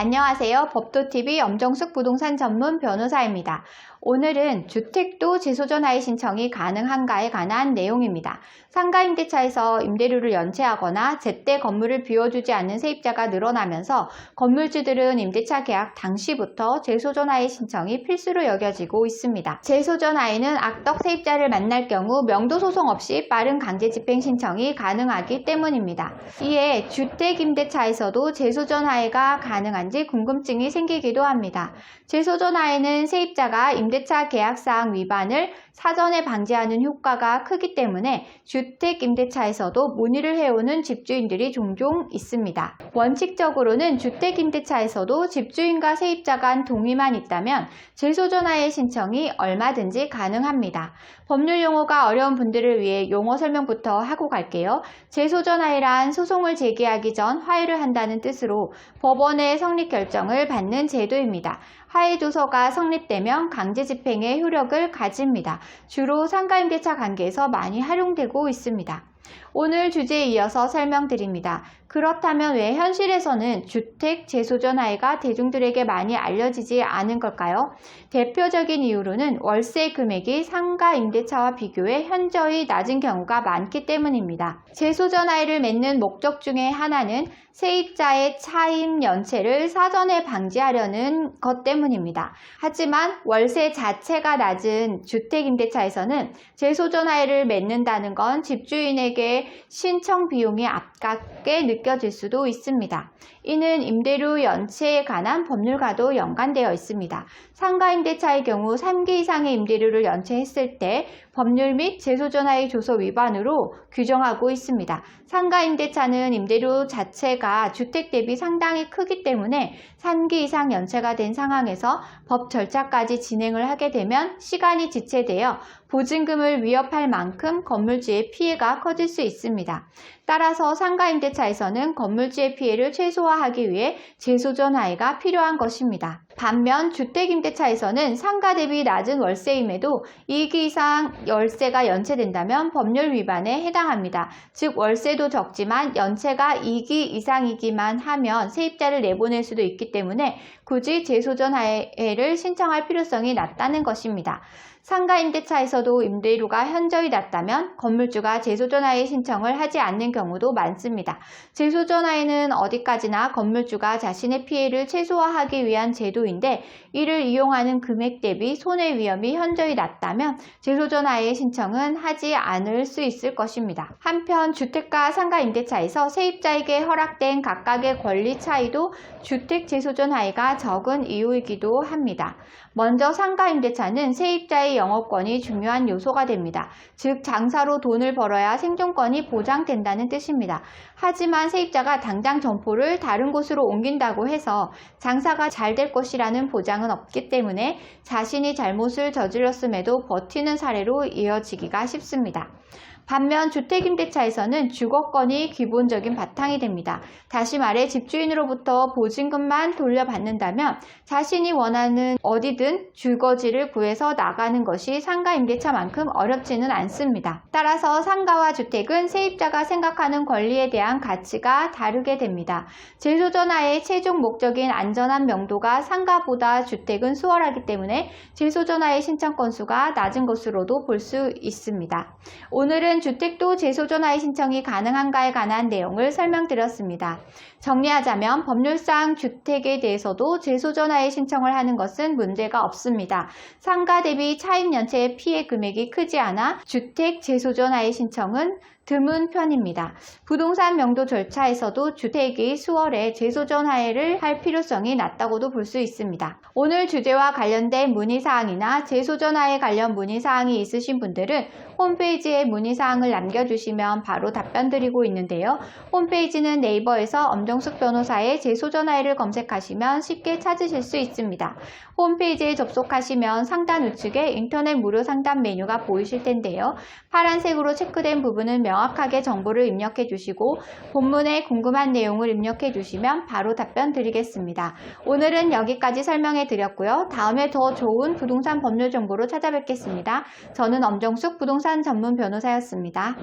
안녕하세요. 법도TV 엄정숙 부동산 전문 변호사입니다. 오늘은 주택도 재소전화의 신청이 가능한가에 관한 내용입니다. 상가임대차에서 임대료를 연체하거나 제때 건물을 비워주지 않는 세입자가 늘어나면서 건물주들은 임대차 계약 당시부터 재소전화의 신청이 필수로 여겨지고 있습니다. 재소전화에는 악덕 세입자를 만날 경우 명도소송 없이 빠른 강제집행 신청이 가능하기 때문입니다. 이에 주택임대차에서도 재소전화가 가능한지 궁금증이 생기기도 합니다. 재소전화에는 세입자가 임대차 계약사항 위반을 사전에 방지하는 효과가 크기 때문에 주택임대차에서도 문의를 해오는 집주인들이 종종 있습니다. 원칙적으로는 주택임대차에서도 집주인과 세입자 간 동의만 있다면 재소전화의 신청이 얼마든지 가능합니다. 법률 용어가 어려운 분들을 위해 용어 설명부터 하고 갈게요. 재소전화란 소송을 제기하기 전 화해를 한다는 뜻으로 법원의 성립 결정을 받는 제도입니다. 화해조서가 성립되면 강제집행의 효력을 가집니다. 주로 상가임대차 관계에서 많이 활용되고 있습니다. 오늘 주제에 이어서 설명드립니다. 그렇다면 왜 현실에서는 주택 재소전화가 대중들에게 많이 알려지지 않은 걸까요? 대표적인 이유로는 월세 금액이 상가 임대차와 비교해 현저히 낮은 경우가 많기 때문입니다. 재소전화를 맺는 목적 중에 하나는 세입자의 차임 연체를 사전에 방지하려는 것 때문입니다. 하지만 월세 자체가 낮은 주택임대차에서는 재소전화를 맺는다는 건 집주인에게 신청 비용이 아깝게 느껴질 수도 있습니다. 이는 임대료 연체에 관한 법률과도 연관되어 있습니다. 상가임대차의 경우 3기 이상의 임대료를 연체했을 때 법률 및 재소전화의 조서 위반으로 규정하고 있습니다. 상가임대차는 임대료 자체가 주택 대비 상당히 크기 때문에 3기 이상 연체가 된 상황에서 법 절차까지 진행을 하게 되면 시간이 지체되어 보증금을 위협할 만큼 건물주의 피해가 커질 수 있습니다. 따라서 상가임대차에서는 건물주의 피해를 최소화하기 위해 재소전화가 필요한 것입니다. 반면 주택임대차에서는 상가 대비 낮은 월세임에도 2기 이상 월세가 연체된다면 법률 위반에 해당합니다. 즉 월세도 적지만 연체가 2기 이상이기만 하면 세입자를 내보낼 수도 있기 때문에 굳이 재소전화를 신청할 필요성이 낮다는 것입니다. 상가임대차에서도 임대료가 현저히 낮다면 건물주가 재소전화의 신청을 하지 않는 경우도 많습니다. 재소전화에는 어디까지나 건물주가 자신의 피해를 최소화하기 위한 제도인데 이를 이용하는 금액 대비 손해 위험이 현저히 낮다면 재소전화의 신청은 하지 않을 수 있을 것입니다. 한편 주택과 상가임대차에서 세입자에게 허락된 각각의 권리 차이도 주택 재소전화가 적은 이유이기도 합니다. 먼저 상가임대차는 세입자의 영업권이 중요한 요소가 됩니다. 즉 장사로 돈을 벌어야 생존권이 보장된다는 뜻입니다. 하지만 세입자가 당장 점포를 다른 곳으로 옮긴다고 해서 장사가 잘 될 것이라는 보장은 없기 때문에 자신이 잘못을 저질렀음에도 버티는 사례로 이어지기가 쉽습니다. 반면 주택임대차에서는 주거권이 기본적인 바탕이 됩니다. 다시 말해 집주인으로부터 보증금만 돌려받는다면 자신이 원하는 어디든 주거지를 구해서 나가는 것이 상가임대차만큼 어렵지는 않습니다. 따라서 상가와 주택은 세입자가 생각하는 권리에 대한 가치가 다르게 됩니다. 재소전화의 최종 목적인 안전한 명도가 상가보다 주택은 수월하기 때문에 재소전화의 신청 건수가 낮은 것으로도 볼 수 있습니다. 오늘은 주택도 재소전화의 신청이 가능한가에 관한 내용을 설명드렸습니다. 정리하자면 법률상 주택에 대해서도 재소전화의 신청을 하는 것은 문제가 없습니다. 상가 대비 차임 연체의 피해 금액이 크지 않아 주택 재소전화의 신청은 드문 편입니다. 부동산 명도 절차에서도 주택이 수월해 재소전화를 할 필요성이 낮다고도 볼 수 있습니다. 오늘 주제와 관련된 문의사항이나 재소전화에 관련 문의사항이 있으신 분들은 홈페이지에 문의사항을 남겨주시면 바로 답변 드리고 있는데요. 홈페이지는 네이버에서 엄정숙 변호사의 재소전화를 검색하시면 쉽게 찾으실 수 있습니다. 홈페이지에 접속하시면 상단 우측에 인터넷 무료 상담 메뉴가 보이실 텐데요. 파란색으로 체크된 부분은 명확하게 정보를 입력해 주시고 본문에 궁금한 내용을 입력해 주시면 바로 답변 드리겠습니다. 오늘은 여기까지 설명해 드렸고요. 다음에 더 좋은 부동산 법률 정보로 찾아뵙겠습니다. 저는 엄정숙 부동산 전문 변호사였습니다.